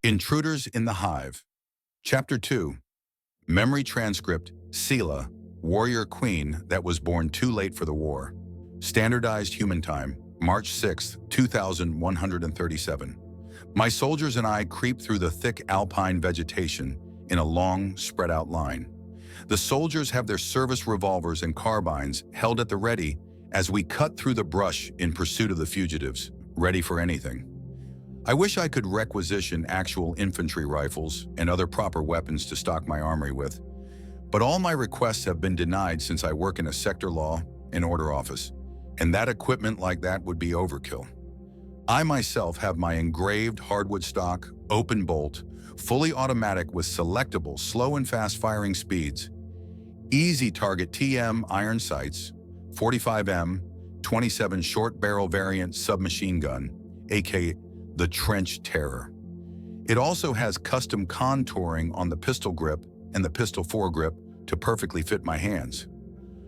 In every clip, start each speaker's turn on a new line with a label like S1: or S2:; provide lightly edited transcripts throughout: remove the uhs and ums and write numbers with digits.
S1: Intruders in the Hive. Chapter 2. Memory Transcript, Silla, Warrior Queen that was born too late for the war. Standardized Human Time, March 6, 2137. My soldiers and I creep through the thick alpine vegetation in a long, spread-out line. The soldiers have their service revolvers and carbines held at the ready as we cut through the brush in pursuit of the fugitives, ready for anything. I wish I could requisition actual infantry rifles and other proper weapons to stock my armory with, but all my requests have been denied since I work in a sector law and order office, and that equipment like that would be overkill. I myself have my engraved hardwood stock, open bolt, fully automatic with selectable slow and fast firing speeds, easy target TM iron sights, 45M, 27 short barrel variant submachine gun, aka the Trench Terror. It also has custom contouring on the pistol grip and the pistol foregrip to perfectly fit my hands.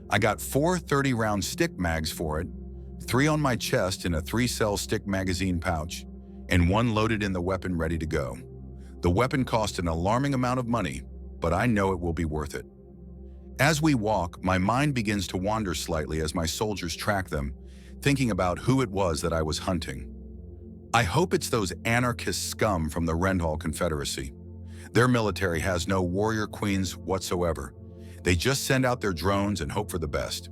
S1: I got 4 30-round stick mags for it, 3 on my chest in a 3-cell stick magazine pouch, and 1 loaded in the weapon ready to go. The weapon cost an alarming amount of money, but I know it will be worth it. As we walk, my mind begins to wander slightly as my soldiers track them, thinking about who it was that I was hunting. I hope it's those anarchist scum from the Rendhall Confederacy. Their military has no warrior queens whatsoever. They just send out their drones and hope for the best.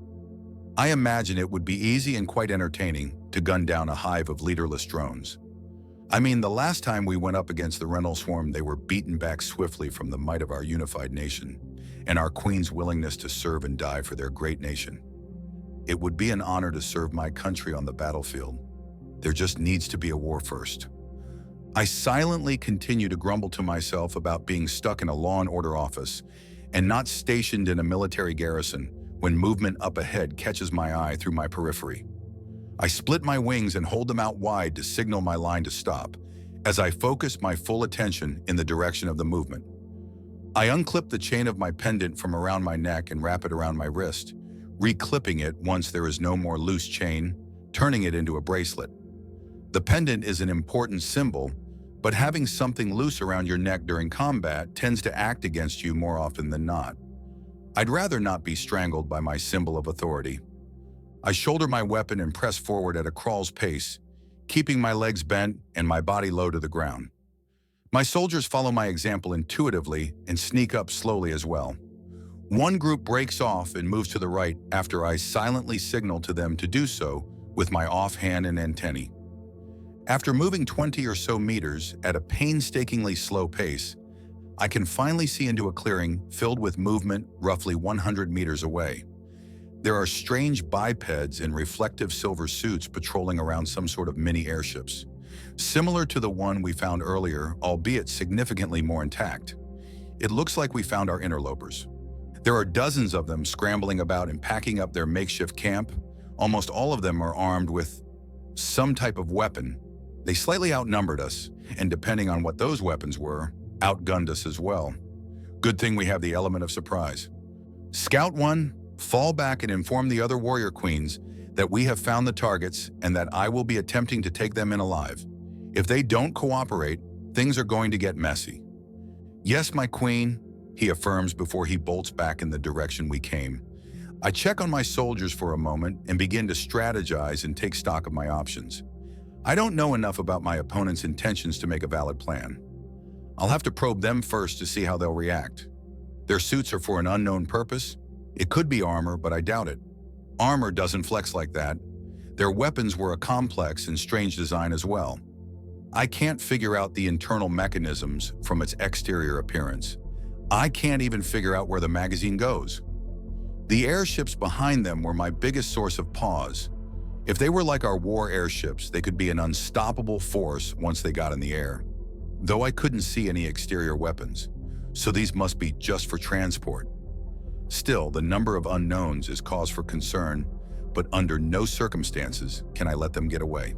S1: I imagine it would be easy and quite entertaining to gun down a hive of leaderless drones. I mean, the last time we went up against the Rendhall swarm, they were beaten back swiftly from the might of our unified nation and our queen's willingness to serve and die for their great nation. It would be an honor to serve my country on the battlefield. There just needs to be a war first. I silently continue to grumble to myself about being stuck in a law and order office and not stationed in a military garrison when movement up ahead catches my eye through my periphery. I split my wings and hold them out wide to signal my line to stop as I focus my full attention in the direction of the movement. I unclip the chain of my pendant from around my neck and wrap it around my wrist, reclipping it once there is no more loose chain, turning it into a bracelet. The pendant is an important symbol, but having something loose around your neck during combat tends to act against you more often than not. I'd rather not be strangled by my symbol of authority. I shoulder my weapon and press forward at a crawl's pace, keeping my legs bent and my body low to the ground. My soldiers follow my example intuitively and sneak up slowly as well. One group breaks off and moves to the right after I silently signal to them to do so with my offhand and antennae. After moving 20 or so meters at a painstakingly slow pace, I can finally see into a clearing filled with movement roughly 100 meters away. There are strange bipeds in reflective silver suits patrolling around some sort of mini airships, similar to the one we found earlier, albeit significantly more intact. It looks like we found our interlopers. There are dozens of them scrambling about and packing up their makeshift camp. Almost all of them are armed with some type of weapon. They slightly outnumbered us, and depending on what those weapons were, outgunned us as well. Good thing we have the element of surprise. Scout 1, fall back and inform the other warrior queens that we have found the targets and that I will be attempting to take them in alive. If they don't cooperate, things are going to get messy. Yes, my queen, he affirms before he bolts back in the direction we came. I check on my soldiers for a moment and begin to strategize and take stock of my options. I don't know enough about my opponent's intentions to make a valid plan. I'll have to probe them first to see how they'll react. Their suits are for an unknown purpose. It could be armor, but I doubt it. Armor doesn't flex like that. Their weapons were a complex and strange design as well. I can't figure out the internal mechanisms from its exterior appearance. I can't even figure out where the magazine goes. The airships behind them were my biggest source of pause. If they were like our war airships, they could be an unstoppable force once they got in the air. Though I couldn't see any exterior weapons, so these must be just for transport. Still, the number of unknowns is cause for concern, but under no circumstances can I let them get away.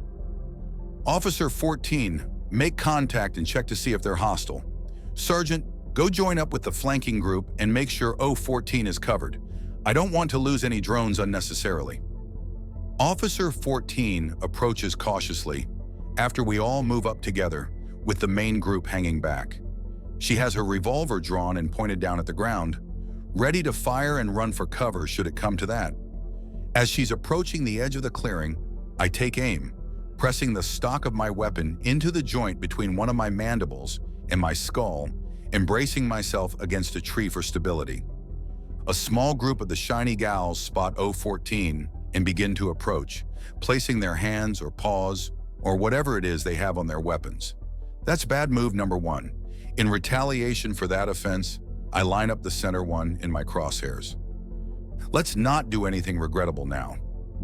S1: Officer 14, make contact and check to see if they're hostile. Sergeant, go join up with the flanking group and make sure O14 is covered. I don't want to lose any drones unnecessarily. Officer 14 approaches cautiously. After we all move up together, with the main group hanging back. She has her revolver drawn and pointed down at the ground, ready to fire and run for cover should it come to that. As she's approaching the edge of the clearing, I take aim, pressing the stock of my weapon into the joint between one of my mandibles and my skull, embracing myself against a tree for stability. A small group of the shiny gals spot 014 and begin to approach, placing their hands or paws or whatever it is they have on their weapons. That's bad move number 1. In retaliation for that offense, I line up the center one in my crosshairs. Let's not do anything regrettable now.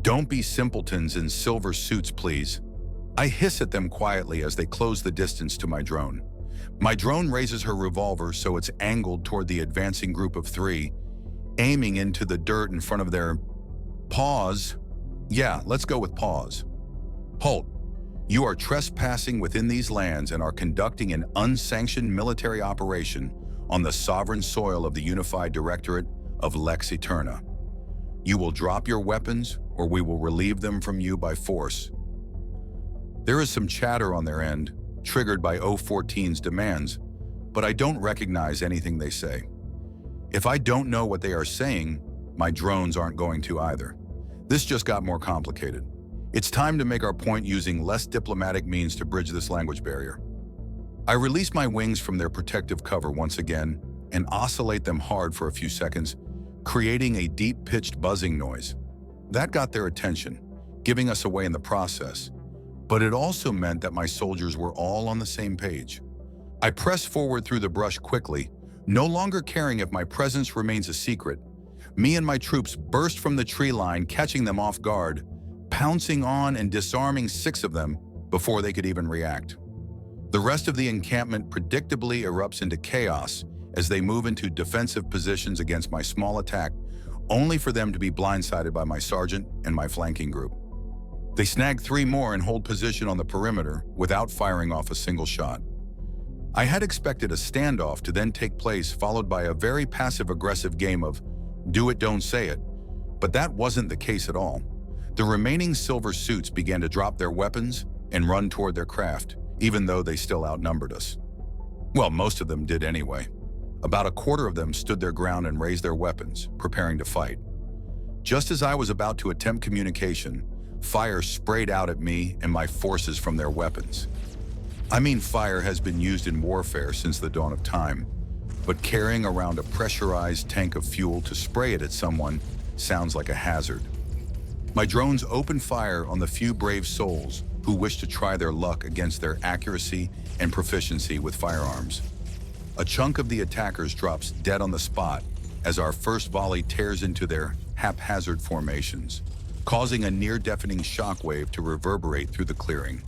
S1: Don't be simpletons in silver suits, please. I hiss at them quietly as they close the distance to my drone. My drone raises her revolver so it's angled toward the advancing group of 3, aiming into the dirt in front of their paws. Yeah, let's go with paws. Halt. You are trespassing within these lands and are conducting an unsanctioned military operation on the sovereign soil of the Unified Directorate of Lex Aeterna. You will drop your weapons or we will relieve them from you by force. There is some chatter on their end, triggered by 014's demands, but I don't recognize anything they say. If I don't know what they are saying, my drones aren't going to either. This just got more complicated. It's time to make our point using less diplomatic means to bridge this language barrier. I release my wings from their protective cover once again and oscillate them hard for a few seconds, creating a deep-pitched buzzing noise. That got their attention, giving us away in the process, but it also meant that my soldiers were all on the same page. I press forward through the brush quickly, no longer caring if my presence remains a secret. Me and my troops burst from the tree line, catching them off guard, pouncing on and disarming 6 of them before they could even react. The rest of the encampment predictably erupts into chaos as they move into defensive positions against my small attack, only for them to be blindsided by my sergeant and my flanking group. They snag 3 more and hold position on the perimeter without firing off a single shot. I had expected a standoff to then take place, followed by a very passive-aggressive game of do it, don't say it, but that wasn't the case at all. The remaining silver suits began to drop their weapons and run toward their craft, even though they still outnumbered us. Well, most of them did anyway. About a quarter of them stood their ground and raised their weapons, preparing to fight. Just as I was about to attempt communication, fire sprayed out at me and my forces from their weapons. I mean, fire has been used in warfare since the dawn of time, but carrying around a pressurized tank of fuel to spray it at someone sounds like a hazard. My drones opened fire on the few brave souls who wished to try their luck against their accuracy and proficiency with firearms. A chunk of the attackers drops dead on the spot as our first volley tears into their haphazard formations, causing a near-deafening shockwave to reverberate through the clearing.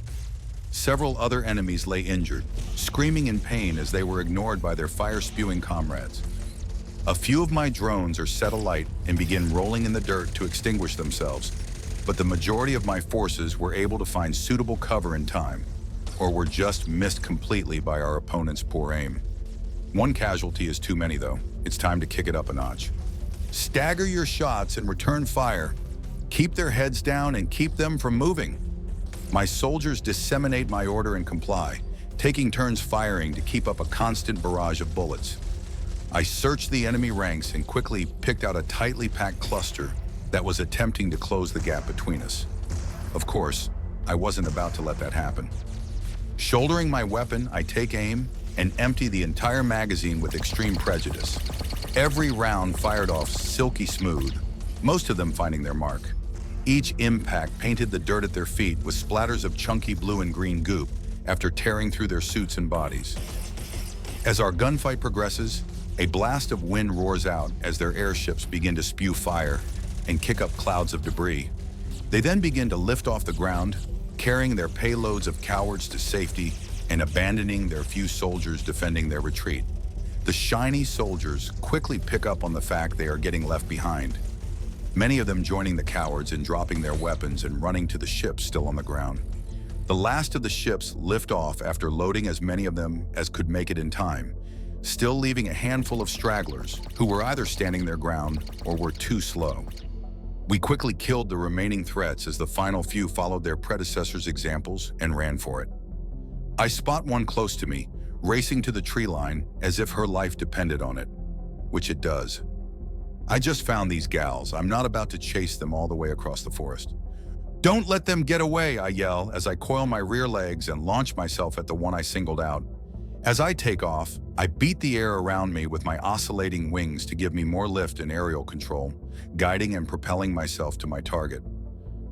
S1: Several other enemies lay injured, screaming in pain as they were ignored by their fire-spewing comrades. A few of my drones are set alight and begin rolling in the dirt to extinguish themselves, but the majority of my forces were able to find suitable cover in time, or were just missed completely by our opponent's poor aim. One casualty is too many, though. It's time to kick it up a notch. Stagger your shots and return fire. Keep their heads down and keep them from moving. My soldiers disseminate my order and comply, taking turns firing to keep up a constant barrage of bullets. I searched the enemy ranks and quickly picked out a tightly packed cluster that was attempting to close the gap between us. Of course, I wasn't about to let that happen. Shouldering my weapon, I take aim and empty the entire magazine with extreme prejudice. Every round fired off silky smooth, most of them finding their mark. Each impact painted the dirt at their feet with splatters of chunky blue and green goop after tearing through their suits and bodies. As our gunfight progresses, a blast of wind roars out as their airships begin to spew fire and kick up clouds of debris. They then begin to lift off the ground, carrying their payloads of cowards to safety and abandoning their few soldiers defending their retreat. The shiny soldiers quickly pick up on the fact they are getting left behind, many of them joining the cowards in dropping their weapons and running to the ships still on the ground. The last of the ships lift off after loading as many of them as could make it in time, still leaving a handful of stragglers who were either standing their ground or were too slow. We quickly killed the remaining threats as the final few followed their predecessors' examples and ran for it. I spot one close to me, racing to the tree line as if her life depended on it, which it does. I just found these gals. I'm not about to chase them all the way across the forest. Don't let them get away, I yell as I coil my rear legs and launch myself at the one I singled out. As I take off, I beat the air around me with my oscillating wings to give me more lift and aerial control, guiding and propelling myself to my target.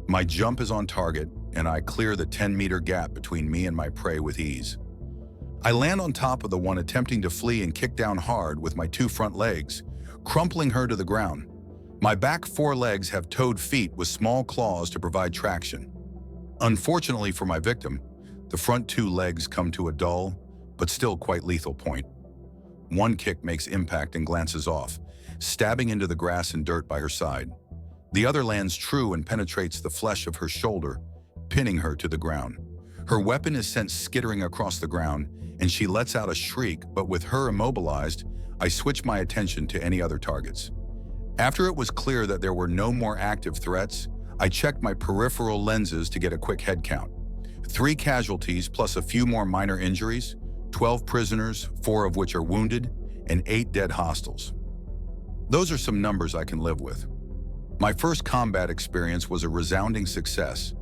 S1: My jump is on target, and I clear the 10-meter gap between me and my prey with ease. I land on top of the one attempting to flee and kick down hard with my 2 front legs, crumpling her to the ground. My back 4 legs have toed feet with small claws to provide traction. Unfortunately for my victim, the front 2 legs come to a dull, but still quite lethal point. One kick makes impact and glances off, stabbing into the grass and dirt by her side. The other lands true and penetrates the flesh of her shoulder, pinning her to the ground. Her weapon is sent skittering across the ground, and she lets out a shriek, but with her immobilized, I switch my attention to any other targets. After it was clear that there were no more active threats, I checked my peripheral lenses to get a quick head count. 3 casualties plus a few more minor injuries, 12 prisoners, 4 of which are wounded, and 8 dead hostiles. Those are some numbers I can live with. My first combat experience was a resounding success,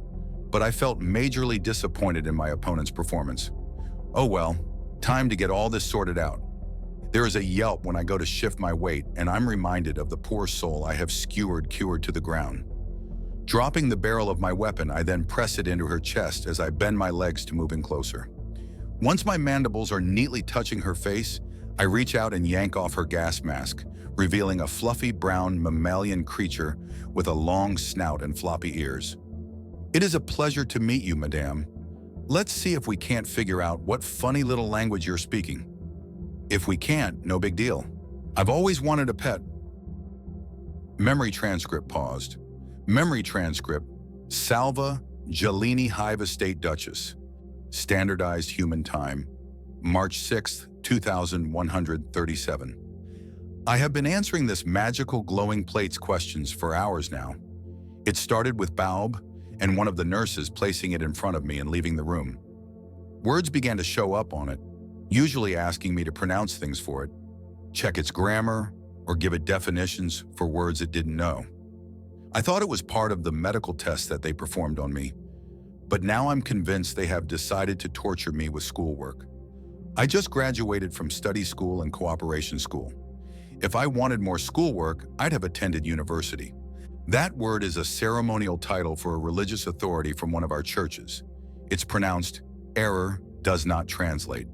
S1: but I felt majorly disappointed in my opponent's performance. Oh well, time to get all this sorted out. There is a yelp when I go to shift my weight, and I'm reminded of the poor soul I have skewered to the ground. Dropping the barrel of my weapon, I then press it into her chest as I bend my legs to move in closer. Once my mandibles are neatly touching her face, I reach out and yank off her gas mask, revealing a fluffy brown mammalian creature with a long snout and floppy ears. It is a pleasure to meet you, madame. Let's see if we can't figure out what funny little language you're speaking. If we can't, no big deal. I've always wanted a pet. Memory transcript paused. Memory transcript, Salva Gelini Hive Estate Duchess. Standardized human time, March 6th, 2137. I have been answering this magical glowing plates questions for hours now. It started with Baub and one of the nurses placing it in front of me and leaving the room. Words began to show up on it, usually asking me to pronounce things for it, check its grammar, or give it definitions for words it didn't know. I thought it was part of the medical test that they performed on me, but now I'm convinced they have decided to torture me with schoolwork. I just graduated from study school and cooperation school. If I wanted more schoolwork, I'd have attended university. That word is a ceremonial title for a religious authority from one of our churches. It's pronounced, error does not translate.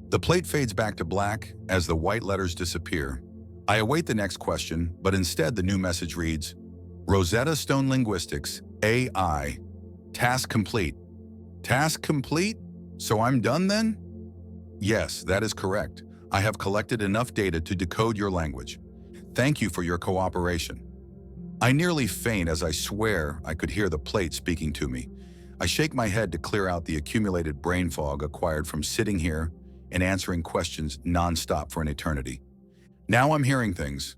S1: The plate fades back to black as the white letters disappear. I await the next question, but instead the new message reads, Rosetta Stone Linguistics, AI, task complete. Task complete? So I'm done then? Yes, that is correct. I have collected enough data to decode your language. Thank you for your cooperation. I nearly faint as I swear I could hear the plate speaking to me. I shake my head to clear out the accumulated brain fog acquired from sitting here and answering questions nonstop for an eternity. Now I'm hearing things.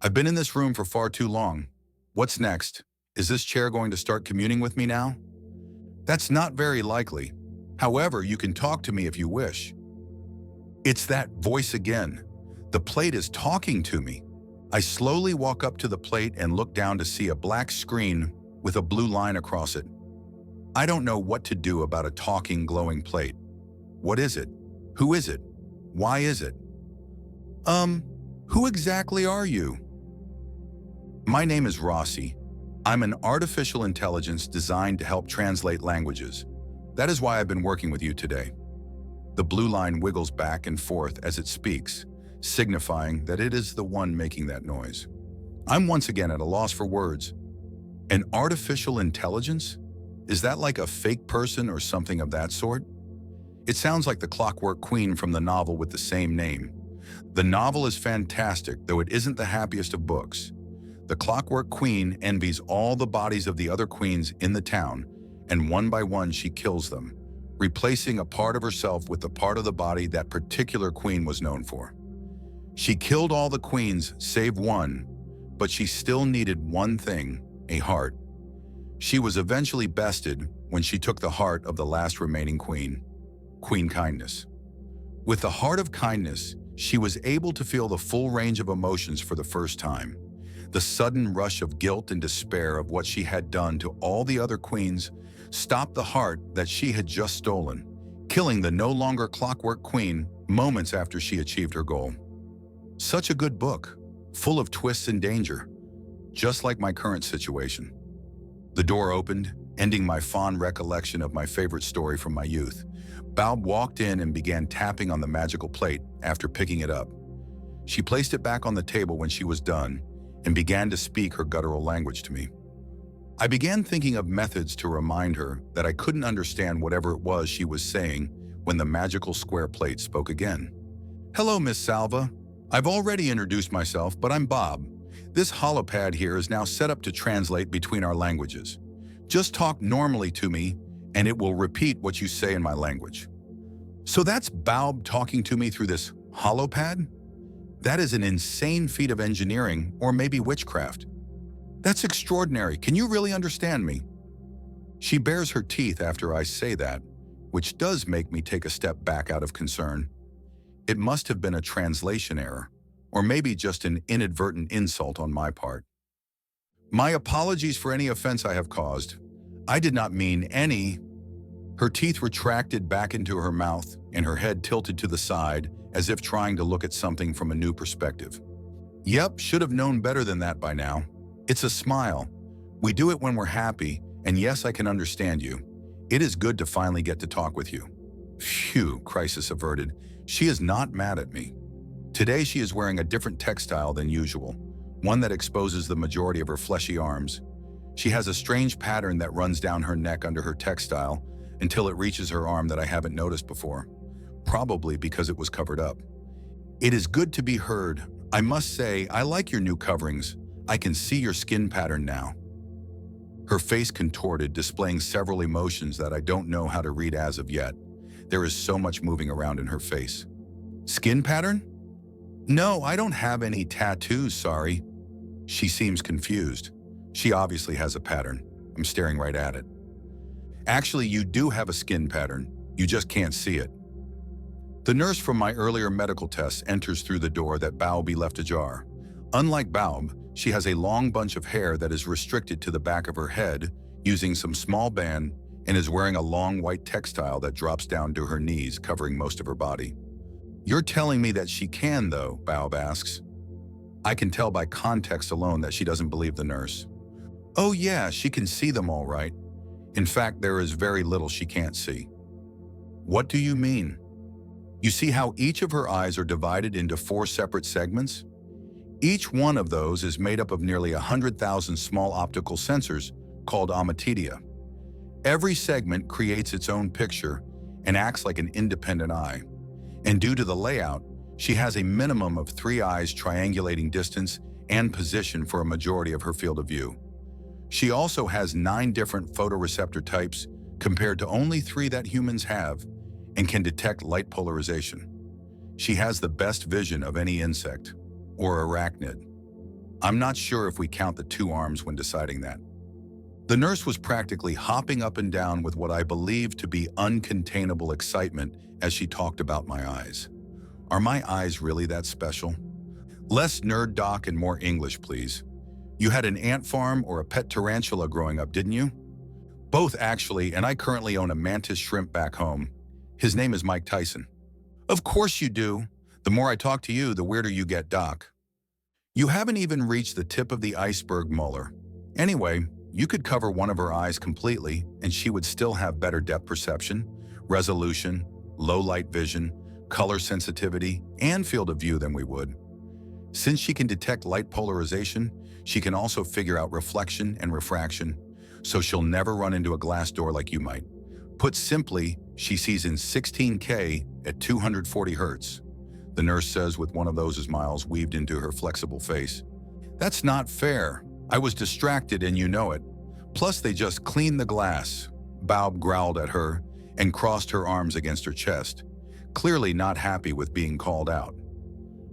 S1: I've been in this room for far too long. What's next? Is this chair going to start communing with me now? That's not very likely. However, you can talk to me if you wish. It's that voice again. The plate is talking to me. I slowly walk up to the plate and look down to see a black screen with a blue line across it. I don't know what to do about a talking, glowing plate. What is it? Who is it? Why is it? Who exactly are you? My name is Rossi. I'm an artificial intelligence designed to help translate languages. That is why I've been working with you today. The blue line wiggles back and forth as it speaks, signifying that it is the one making that noise. I'm once again at a loss for words. An artificial intelligence? Is that like a fake person or something of that sort? It sounds like the Clockwork Queen from the novel with the same name. The novel is fantastic, though it isn't the happiest of books. The Clockwork Queen envies all the bodies of the other queens in the town, and one by one she kills them, replacing a part of herself with the part of the body that particular queen was known for. She killed all the queens save one, but she still needed one thing, a heart. She was eventually bested when she took the heart of the last remaining queen. Queen Kindness. With the heart of kindness, she was able to feel the full range of emotions for the first time. The sudden rush of guilt and despair of what she had done to all the other queens stopped the heart that she had just stolen, killing the no longer clockwork queen moments after she achieved her goal. Such a good book, full of twists and danger, just like my current situation. The door opened, ending my fond recollection of my favorite story from my youth. Baub walked in and began tapping on the magical plate after picking it up. She placed it back on the table when she was done and began to speak her guttural language to me. I began thinking of methods to remind her that I couldn't understand whatever it was she was saying when the magical square plate spoke again. "Hello, Miss Salva. I've already introduced myself, but I'm Bob. This holopad here is now set up to translate between our languages. Just talk normally to me, and it will repeat what you say in my language." So that's Baub talking to me through this holopad? That is an insane feat of engineering, or maybe witchcraft. That's extraordinary. Can you really understand me? She bares her teeth after I say that, which does make me take a step back out of concern. It must have been a translation error, or maybe just an inadvertent insult on my part. My apologies for any offense I have caused. I did not mean any. Her teeth retracted back into her mouth and her head tilted to the side as if trying to look at something from a new perspective. Yep, should have known better than that by now. It's a smile. We do it when we're happy, and yes, I can understand you. It is good to finally get to talk with you. Phew, crisis averted. She is not mad at me. Today she is wearing a different textile than usual, one that exposes the majority of her fleshy arms. She has a strange pattern that runs down her neck under her textile until it reaches her arm that I haven't noticed before, probably because it was covered up. It is good to be heard. I must say, I like your new coverings. I can see your skin pattern now. Her face contorted, displaying several emotions that I don't know how to read as of yet. There is so much moving around in her face. Skin pattern? No, I don't have any tattoos, sorry. She seems confused. She obviously has a pattern. I'm staring right at it. Actually, you do have a skin pattern. You just can't see it. The nurse from my earlier medical tests enters through the door that Baub left ajar. Unlike Baub, she has a long bunch of hair that is restricted to the back of her head using some small band and is wearing a long white textile that drops down to her knees, covering most of her body. You're telling me that she can, though, Baub asks. I can tell by context alone that she doesn't believe the nurse. Oh yeah, she can see them all right. In fact, there is very little she can't see. What do you mean? You see how each of her eyes are divided into 4 separate segments? Each one of those is made up of nearly 100,000 small optical sensors called ommatidia. Every segment creates its own picture and acts like an independent eye. And due to the layout, she has a minimum of 3 eyes triangulating distance and position for a majority of her field of view. She also has 9 different photoreceptor types compared to only 3 that humans have, and can detect light polarization. She has the best vision of any insect, or arachnid. I'm not sure if we count the 2 arms when deciding that. The nurse was practically hopping up and down with what I believe to be uncontainable excitement as she talked about my eyes. Are my eyes really that special? Less nerd doc and more English, please. You had an ant farm or a pet tarantula growing up, didn't you? Both, actually, and I currently own a mantis shrimp back home. His name is Mike Tyson. Of course you do. The more I talk to you, the weirder you get, Doc. You haven't even reached the tip of the iceberg, Muller. Anyway, you could cover one of her eyes completely, and she would still have better depth perception, resolution, low light vision, color sensitivity, and field of view than we would. Since she can detect light polarization, she can also figure out reflection and refraction, so she'll never run into a glass door like you might. Put simply, she sees in 16K at 240 Hertz. The nurse says with one of those smiles weaved into her flexible face. That's not fair. I was distracted and you know it. Plus they just cleaned the glass. Baub growled at her and crossed her arms against her chest, clearly not happy with being called out.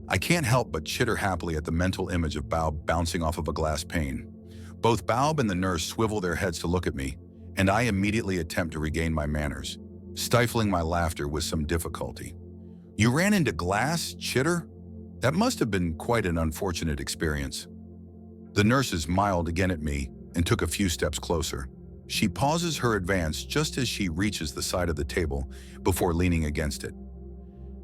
S1: I can't help but chitter happily at the mental image of Baub bouncing off of a glass pane. Both Baub and the nurse swivel their heads to look at me, and I immediately attempt to regain my manners. stifling my laughter with some difficulty. You ran into glass, chitter? That must have been quite an unfortunate experience. The nurse smiled again at me and took a few steps closer. She pauses her advance just as she reaches the side of the table before leaning against it.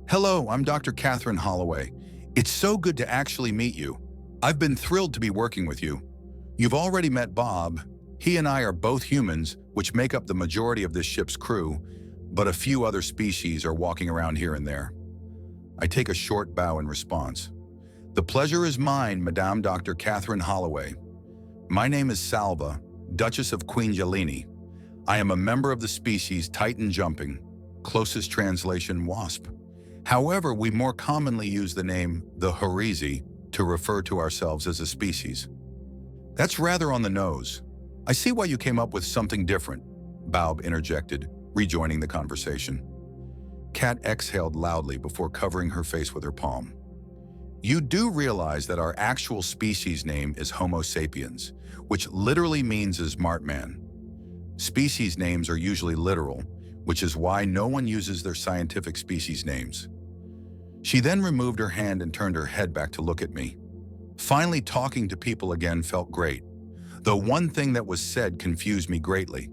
S1: Hello, I'm Dr. Catherine Holloway. It's so good to actually meet you. I've been thrilled to be working with you. You've already met Bob. He and I are both humans, which make up the majority of this ship's crew, but a few other species are walking around here and there. I take a short bow in response. The pleasure is mine, Madame Dr. Catherine Holloway. My name is Salva, Duchess of Queen Jelini. I am a member of the species Titan jumping, closest translation wasp. However, we more commonly use the name the Horizi to refer to ourselves as a species. That's rather on the nose. I see why you came up with something different, Baub interjected, rejoining the conversation. Kat exhaled loudly before covering her face with her palm. You do realize that our actual species name is Homo sapiens, which literally means a smart man. Species names are usually literal, which is why no one uses their scientific species names. She then removed her hand and turned her head back to look at me. Finally, talking to people again felt great, though one thing that was said confused me greatly.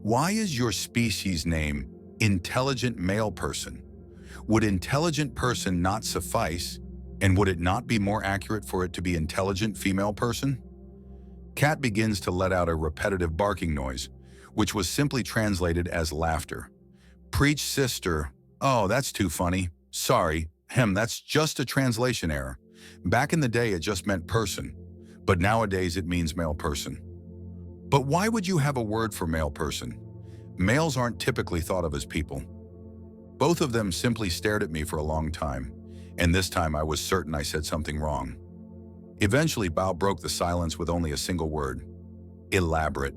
S1: Why is your species name Intelligent Male Person? Would Intelligent Person not suffice, and would it not be more accurate for it to be Intelligent Female Person? Kat begins to let out a repetitive barking noise, which was simply translated as laughter. Preach, sister. Oh, that's too funny. Sorry. That's just a translation error. Back in the day, it just meant person, but nowadays it means male person. But why would you have a word for male person? Males aren't typically thought of as people. Both of them simply stared at me for a long time, and this time I was certain I said something wrong. Eventually, Bao broke the silence with only a single word: elaborate.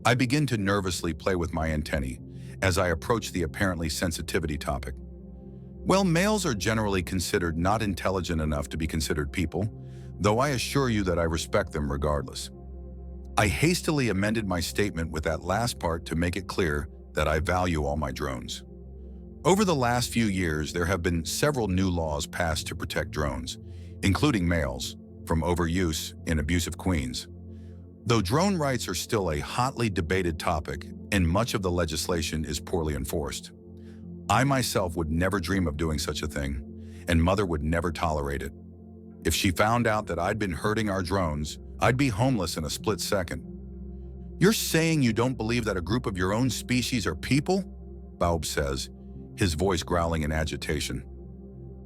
S1: I begin to nervously play with my antennae as I approach the apparently sensitivity topic. Well, males are generally considered not intelligent enough to be considered people, though I assure you that I respect them regardless. I hastily amended my statement with that last part to make it clear that I value all my drones. Over the last few years, there have been several new laws passed to protect drones, including males, from overuse in abusive queens. Though drone rights are still a hotly debated topic, and much of the legislation is poorly enforced. I myself would never dream of doing such a thing, and Mother would never tolerate it. If she found out that I'd been hurting our drones, I'd be homeless in a split second. You're saying you don't believe that a group of your own species are people? Baub says, his voice growling in agitation.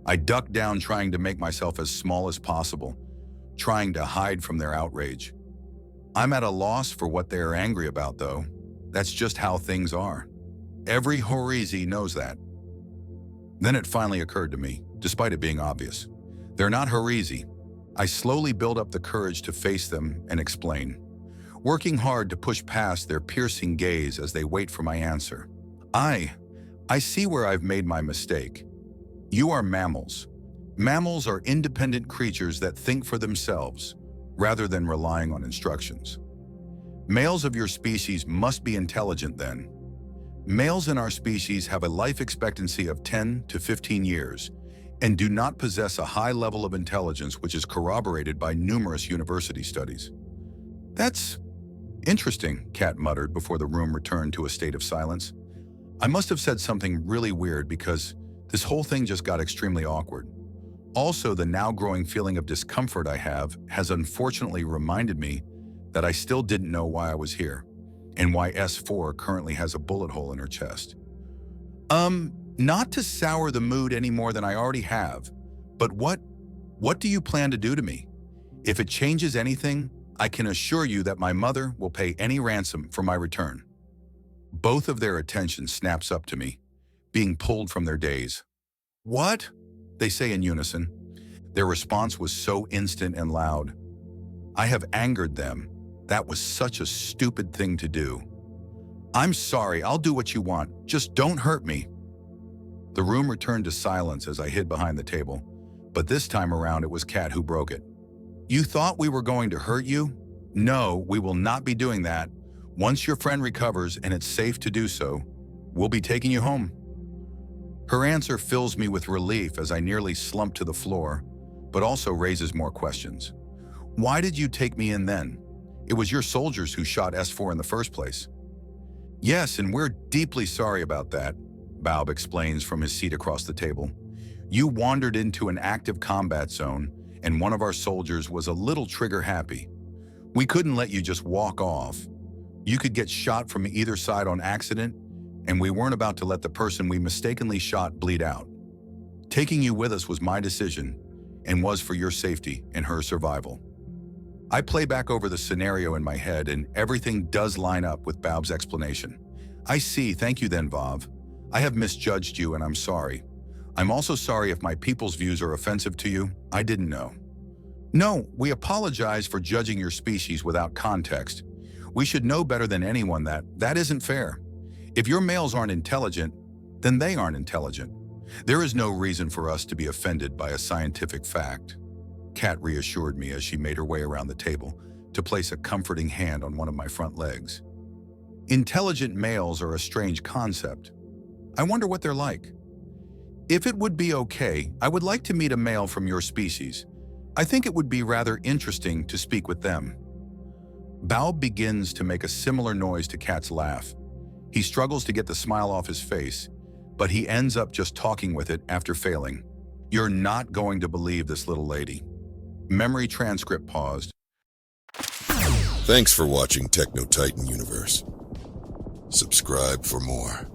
S1: I duck down, trying to make myself as small as possible, trying to hide from their outrage. I'm at a loss for what they are angry about, though. That's just how things are. Every Horizi knows that. Then it finally occurred to me, despite it being obvious. They're not Horizi. I slowly build up the courage to face them and explain, working hard to push past their piercing gaze as they wait for my answer. I see where I've made my mistake. You are mammals. Mammals are independent creatures that think for themselves, rather than relying on instructions. Males of your species must be intelligent then. Males in our species have a life expectancy of 10 to 15 years and do not possess a high level of intelligence, which is corroborated by numerous university studies. That's interesting, Kat muttered before the room returned to a state of silence. I must have said something really weird because this whole thing just got extremely awkward. Also, the now growing feeling of discomfort I have has unfortunately reminded me that I still didn't know why I was here, and why S4 currently has a bullet hole in her chest. Not to sour the mood any more than I already have, but what do you plan to do to me? If it changes anything, I can assure you that my mother will pay any ransom for my return. Both of their attention snaps up to me, being pulled from their daze. What? They say in unison. Their response was so instant and loud. I have angered them. That was such a stupid thing to do. I'm sorry, I'll do what you want. Just don't hurt me. The room returned to silence as I hid behind the table, but this time around it was Kat who broke it. You thought we were going to hurt you? No, we will not be doing that. Once your friend recovers and it's safe to do so, We'll be taking you home. Her answer fills me with relief as I nearly slump to the floor, but also raises more questions. Why did you take me in then? It was your soldiers who shot S4 in the first place. Yes, and we're deeply sorry about that, Baub explains from his seat across the table. You wandered into an active combat zone, and one of our soldiers was a little trigger-happy. We couldn't let you just walk off. You could get shot from either side on accident, and we weren't about to let the person we mistakenly shot bleed out. Taking you with us was my decision, and was for your safety and her survival. I play back over the scenario in my head, and everything does line up with Baub's explanation. I see, thank you then, Vav. I have misjudged you, and I'm sorry. I'm also sorry if my people's views are offensive to you. I didn't know. No, we apologize for judging your species without context. We should know better than anyone that isn't fair. If your males aren't intelligent, then they aren't intelligent. There is no reason for us to be offended by a scientific fact. Kat reassured me as she made her way around the table to place a comforting hand on one of my front legs. Intelligent males are a strange concept. I wonder what they're like. If it would be okay, I would like to meet a male from your species. I think it would be rather interesting to speak with them. Baub begins to make a similar noise to Kat's laugh. He struggles to get the smile off his face, but he ends up just talking with it after failing. You're not going to believe this little lady. Memory transcript paused.
S2: Thanks for watching Techno Titan Universe. Subscribe for more.